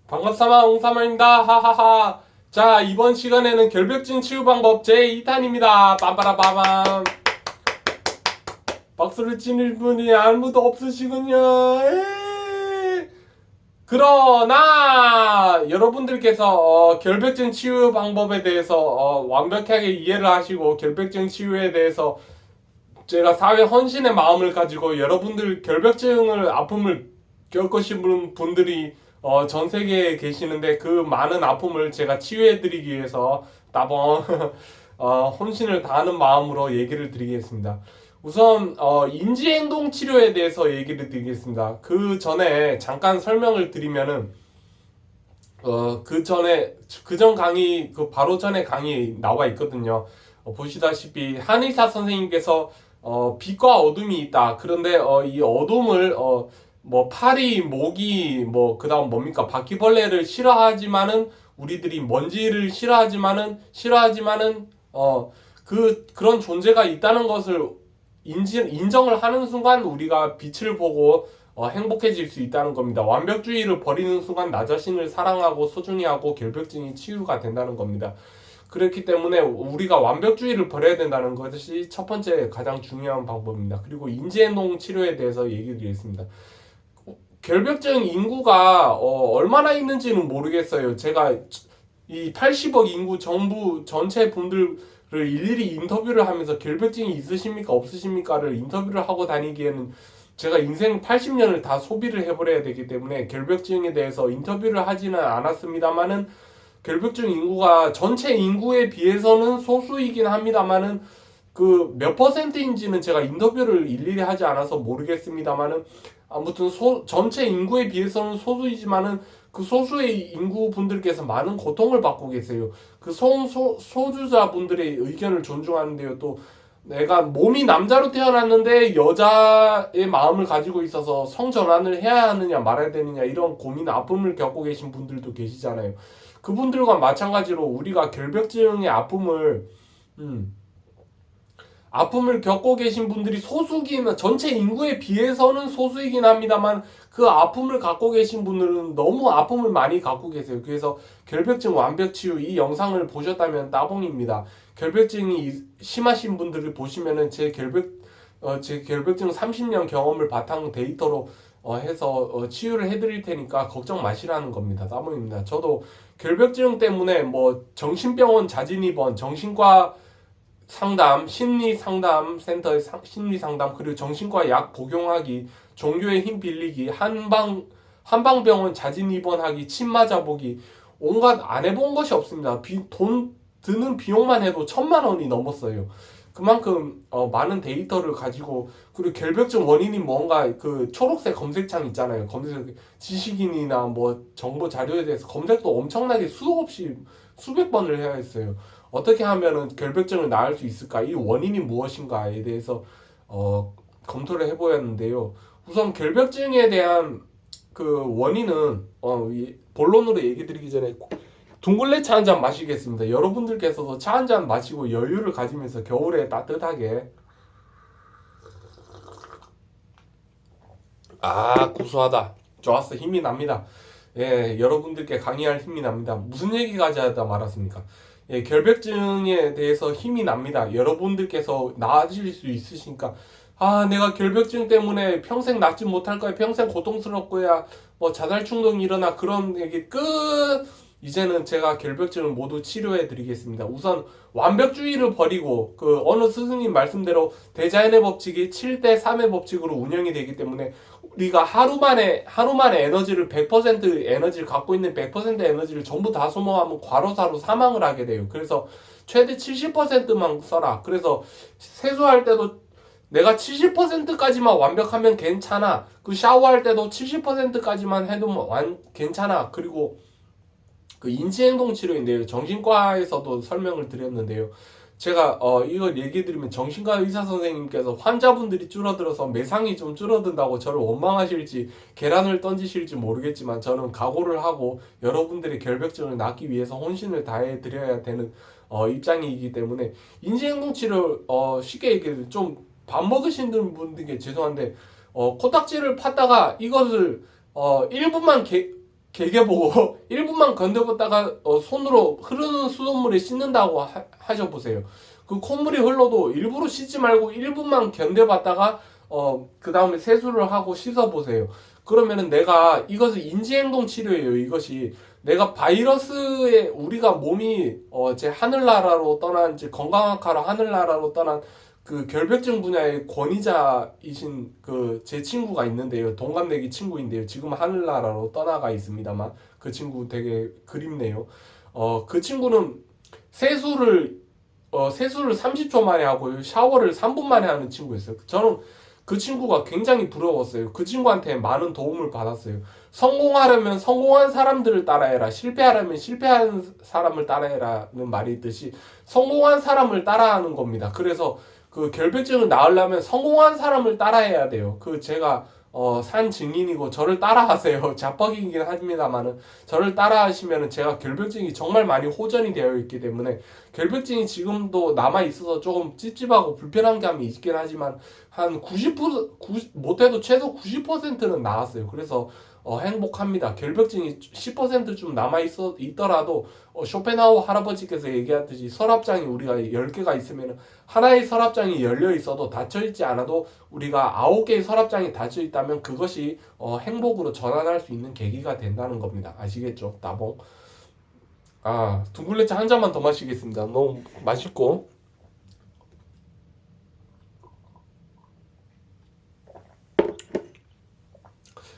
반갑사마 옹사마입니다. 하하하. 자, 이번 시간에는 결벽증 치유 방법 제2탄입니다. 빰빠라빠밤. 박수를 치는 분이 아무도 없으시군요. 그러나 여러분들께서 결벽증 치유 방법에 대해서 완벽하게 이해를 하시고 결벽증 치유에 대해서 제가 사회 헌신의 마음을 가지고 여러분들 결벽증을 아픔을 겪으신 분들이 전 세계에 계시는데 그 많은 아픔을 제가 치유해드리기 위해서 따봉 헌신을 다하는 마음으로 얘기를 드리겠습니다. 우선 인지행동 치료에 대해서 얘기를 드리겠습니다. 그 전에 잠깐 설명을 드리면은 그전 강의 바로 전에 강의 나와 있거든요. 보시다시피 한의사 선생님께서 빛과 어둠이 있다. 그런데 이 어둠을 뭐 파리, 모기, 뭐 그다음 뭡니까? 바퀴벌레를 싫어하지만은 우리들이 먼지를 싫어하지만은 그런 존재가 있다는 것을 인정을 하는 순간 우리가 빛을 보고 행복해질 수 있다는 겁니다. 완벽주의를 버리는 순간 나 자신을 사랑하고 소중히 하고 결벽증이 치유가 된다는 겁니다. 그렇기 때문에 우리가 완벽주의를 버려야 된다는 것이 첫 번째 가장 중요한 방법입니다. 그리고 인지행동 치료에 대해서 얘기드리겠습니다. 결벽증 인구가 얼마나 있는지는 모르겠어요. 제가 이 80억 인구 정부 전체 분들을 일일이 인터뷰를 하면서 결벽증이 있으십니까 없으십니까를 인터뷰를 하고 다니기에는 제가 인생 80년을 다 소비를 해버려야 되기 때문에 결벽증에 대해서 인터뷰를 하지는 않았습니다만은 결벽증 인구가 전체 인구에 비해서는 소수이긴 합니다만은 그 몇 퍼센트인지는 제가 인터뷰를 일일이 하지 않아서 모르겠습니다만은 아무튼 전체 인구에 비해서는 소수이지만은 그 소수의 인구 분들께서 많은 고통을 받고 계세요. 그 소주자분들의 의견을 존중하는데요. 또 내가 몸이 남자로 태어났는데 여자의 마음을 가지고 있어서 성전환을 해야 하느냐 말아야 되느냐 이런 고민 아픔을 겪고 계신 분들도 계시잖아요. 그분들과 마찬가지로 우리가 결벽증의 아픔을 겪고 계신 분들이 전체 인구에 비해서는 소수이긴 합니다만 그 아픔을 갖고 계신 분들은 너무 아픔을 많이 갖고 계세요. 그래서 결벽증 완벽치유 이 영상을 보셨다면 따봉입니다. 결벽증이 심하신 분들을 보시면은 제 결벽증 30년 경험을 바탕 데이터로 해서 치유를 해드릴 테니까 걱정 마시라는 겁니다. 따봉입니다. 저도 결벽증 때문에 뭐 정신병원 자진 입원, 정신과 상담, 심리상담센터의 심리상담, 그리고 정신과 약 복용하기, 종교의 힘 빌리기, 한방병원 자진 입원하기, 침 맞아보기, 온갖 안 해본 것이 없습니다. 돈 드는 비용만 해도 1,000만 원이 넘었어요. 그만큼 많은 데이터를 가지고 그리고 결벽증 원인이 뭔가 그 초록색 검색창 있잖아요. 검색 지식인이나 뭐 정보 자료에 대해서 검색도 엄청나게 수없이 수백 번을 해야 했어요. 어떻게 하면은 결벽증을 나을 수 있을까? 이 원인이 무엇인가에 대해서 검토를 해보였는데요. 우선 결벽증에 대한 그 원인은 본론으로 얘기 드리기 전에 둥글레 차 한 잔 마시겠습니다. 여러분들께서도 차 한 잔 마시고 여유를 가지면서 겨울에 따뜻하게 구수하다. 좋았어. 힘이 납니다. 예, 여러분들께 강의할 힘이 납니다. 무슨 얘기까지 하다 말았습니까? 예, 결벽증에 대해서 힘이 납니다. 여러분들께서 나아질 수 있으시니까 내가 결벽증 때문에 평생 낫지 못할 거야. 평생 고통스러울 거야. 뭐 자살 충동이 일어나 그런 얘기 끝. 이제는 제가 결벽증을 모두 치료해 드리겠습니다. 우선 완벽주의를 버리고 그 어느 스승님 말씀대로 대자연의 법칙이 7대3의 법칙으로 운영이 되기 때문에 우리가 하루 만에 에너지를 100% 에너지를 갖고 있는 100% 에너지를 전부 다 소모하면 과로사로 사망을 하게 돼요. 그래서 최대 70%만 써라. 그래서 세수할 때도 내가 70%까지만 완벽하면 괜찮아. 그 샤워할 때도 70%까지만 해도 괜찮아. 그리고 그 인지행동 치료인데요. 정신과에서도 설명을 드렸는데요. 제가 이걸 얘기 드리면 정신과 의사 선생님께서 환자분들이 줄어들어서 매상이 좀 줄어든다고 저를 원망하실지 계란을 던지실지 모르겠지만 저는 각오를 하고 여러분들의 결벽증을 낫기 위해서 혼신을 다해 드려야 되는 입장이기 때문에 인지행동 치료 쉽게 얘기해서 좀 밥 먹으시는 분들께 죄송한데 코딱지를 팠다가 이것을 1분만 개개 보고 1분만 견뎌봤다가 손으로 흐르는 수돗물에 씻는다고 하셔보세요. 그 콧물이 흘러도 일부러 씻지 말고 1분만 견뎌봤다가 그 다음에 세수를 하고 씻어보세요. 그러면은 내가 이것은 인지행동 치료예요. 이것이 내가 바이러스에 우리가 몸이 제 하늘나라로 떠난 제 건강학하러 하늘나라로 떠난 그 결벽증 분야의 권위자이신 그 제 친구가 있는데요. 동갑내기 친구인데요. 지금 하늘나라로 떠나가 있습니다만 그 친구 되게 그립네요. 그 친구는 세수를 30초 만에 하고 샤워를 3분 만에 하는 친구였어요. 저는 그 친구가 굉장히 부러웠어요. 그 친구한테 많은 도움을 받았어요. 성공하려면 성공한 사람들을 따라해라. 실패하려면 실패한 사람을 따라해라는 말이 있듯이 성공한 사람을 따라하는 겁니다. 그래서 그 결벽증을 나으려면 성공한 사람을 따라해야 돼요. 그 제가 산 증인이고 저를 따라하세요. 자뻑이긴 합니다만은 저를 따라하시면은 제가 결벽증이 정말 많이 호전이 되어 있기 때문에 결벽증이 지금도 남아 있어서 조금 찝찝하고 불편한 감이 있긴 하지만 한 90% 못해도 최소 90%는 나았어요. 그래서 행복합니다. 결벽증이 10%좀 남아 있더라도 쇼펜하우어 할아버지께서 얘기하듯이 서랍장이 우리가 10개가 있으면 하나의 서랍장이 열려 있어도 닫혀 있지 않아도 우리가 9개의 서랍장이 닫혀 있다면 그것이 행복으로 전환할 수 있는 계기가 된다는 겁니다. 아시겠죠? 나봉. 둥글레차 한 잔만 더 마시겠습니다. 너무 맛있고.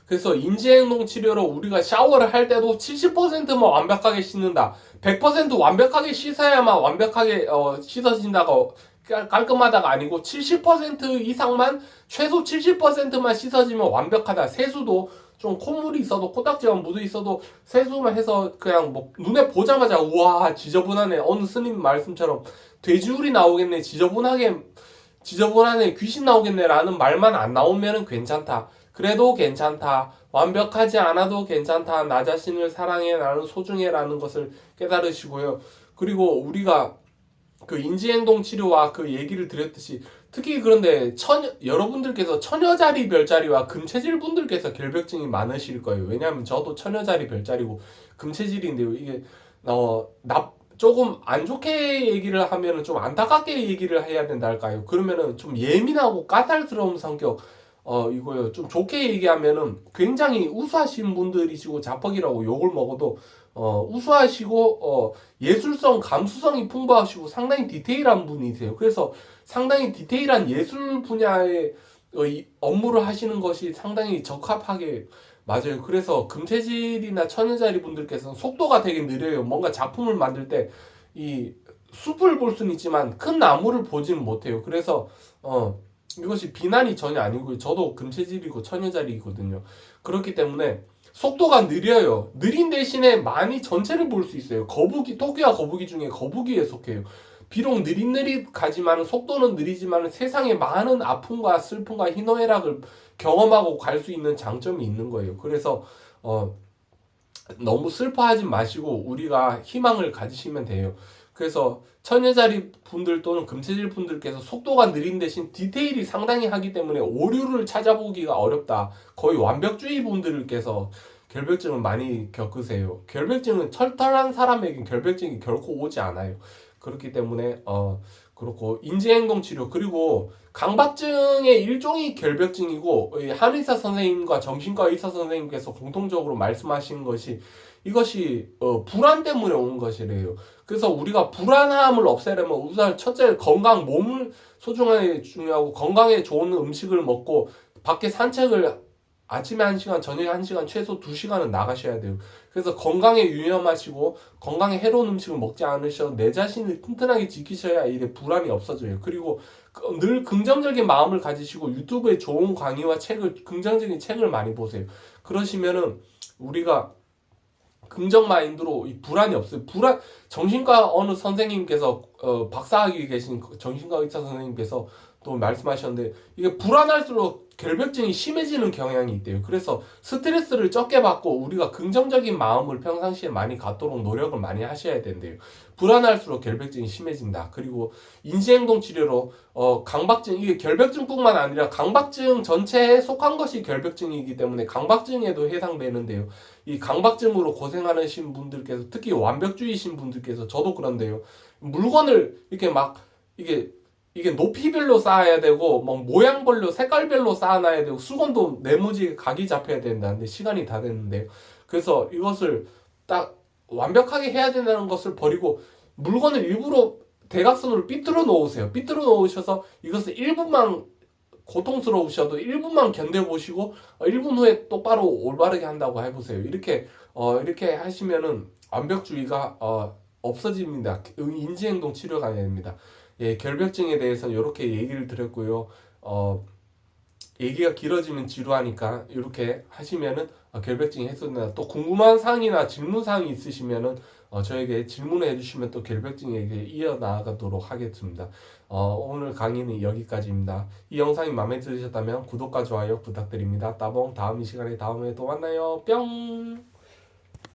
그래서 인지행동 치료로 우리가 샤워를 할 때도 70%만 완벽하게 씻는다. 100% 완벽하게 씻어야만 완벽하게 씻어진다가 깔끔하다가 아니고 70% 이상만 최소 70%만 씻어지면 완벽하다. 세수도 좀 콧물이 있어도 코딱지가 묻어 있어도 세수만 해서 그냥 뭐 눈에 보자마자 우와 지저분하네. 어느 스님 말씀처럼 돼지우리 나오겠네. 지저분하네 귀신 나오겠네 라는 말만 안 나오면 괜찮다. 그래도 괜찮다. 완벽하지 않아도 괜찮다. 나 자신을 사랑해. 나는 소중해. 라는 것을 깨달으시고요. 그리고 우리가 그 인지행동 치료와 그 얘기를 드렸듯이 특히 그런데 여러분들께서 처녀자리 별자리와 금체질 분들께서 결벽증이 많으실 거예요. 왜냐하면 저도 처녀자리 별자리고 금체질인데요. 이게 조금 안 좋게 얘기를 하면은 좀 안타깝게 얘기를 해야 된다 할까요? 그러면은 좀 예민하고 까탈스러운 성격 이거요. 좀 좋게 얘기하면은 굉장히 우수하신 분들이시고 자뻑이라고 욕을 먹어도 우수하시고 예술성, 감수성이 풍부하시고 상당히 디테일한 분이세요. 그래서 상당히 디테일한 예술 분야의 업무를 하시는 것이 상당히 적합하게 맞아요. 그래서 금체질이나 천여자리 분들께서는 속도가 되게 느려요. 뭔가 작품을 만들 때 이 숲을 볼 수는 있지만 큰 나무를 보지는 못해요. 그래서 이것이 비난이 전혀 아니고요. 저도 금체질이고 천여자리거든요. 그렇기 때문에 속도가 느려요. 느린 대신에 많이 전체를 볼 수 있어요. 토끼와 거북이 중에 거북이에 속해요. 비록 느릿느릿하지만 속도는 느리지만 세상에 많은 아픔과 슬픔과 희노애락을 경험하고 갈 수 있는 장점이 있는 거예요. 그래서 너무 슬퍼하지 마시고 우리가 희망을 가지시면 돼요. 그래서 천여자리 분들 또는 금체질 분들께서 속도가 느린 대신 디테일이 상당히 하기 때문에 오류를 찾아보기가 어렵다. 거의 완벽주의 분들께서 결벽증을 많이 겪으세요. 결벽증은 털털한 사람에겐 결벽증이 결코 오지 않아요. 그렇기 때문에 그렇고 인지행동 치료 그리고 강박증의 일종이 결벽증이고 한의사 선생님과 정신과 의사 선생님께서 공통적으로 말씀하신 것이 이것이 불안 때문에 오는 것이래요. 그래서 우리가 불안함을 없애려면 우선 첫째 건강 몸을 소중하게 중요하고 건강에 좋은 음식을 먹고 밖에 산책을 아침에 1시간 저녁에 1시간 최소 2시간은 나가셔야 돼요. 그래서 건강에 유념하시고 건강에 해로운 음식을 먹지 않으셔도 내 자신을 튼튼하게 지키셔야 이래 불안이 없어져요. 그리고 늘 긍정적인 마음을 가지시고 유튜브에 좋은 강의와 긍정적인 책을 많이 보세요. 그러시면은 우리가 긍정 마인드로 이 불안이 없어요. 정신과 어느 선생님께서 박사학위 계신 정신과 의사 선생님께서 또 말씀하셨는데 이게 불안할수록 결벽증이 심해지는 경향이 있대요. 그래서 스트레스를 적게 받고 우리가 긍정적인 마음을 평상시에 많이 갖도록 노력을 많이 하셔야 된대요. 불안할수록 결벽증이 심해진다. 그리고 인지행동 치료로 강박증, 이게 결벽증뿐만 아니라 강박증 전체에 속한 것이 결벽증이기 때문에 강박증에도 해당되는데요. 이 강박증으로 고생하시는 분들께서, 특히 완벽주의신 분들께서, 저도 그런데요. 물건을 이렇게 막 이게 높이별로 쌓아야 되고 뭐 모양별로 색깔별로 쌓아놔야 되고 수건도 네모지게 각이 잡혀야 된다는데 시간이 다 됐는데요. 그래서 이것을 딱 완벽하게 해야 된다는 것을 버리고 물건을 일부러 대각선으로 삐뚤어 놓으세요. 삐뚤어 놓으셔서 이것을 1분만 고통스러우셔도 1분만 견뎌보시고 1분 후에 똑바로 올바르게 한다고 해보세요. 이렇게 하시면은 완벽주의가 없어집니다. 인지행동 치료가 됩니다. 예, 결벽증에 대해서 이렇게 얘기를 드렸고요. 얘기가 길어지면 지루하니까 이렇게 하시면은 결벽증이 해소된다. 또 궁금한 사항이나 질문 사항이 있으시면은 저에게 질문을 해주시면 또 결벽증에게 이어나가도록 하겠습니다. 오늘 강의는 여기까지입니다. 이 영상이 마음에 들으셨다면 구독과 좋아요 부탁드립니다. 따봉 다음 이 시간에 다음에 또 만나요. 뿅.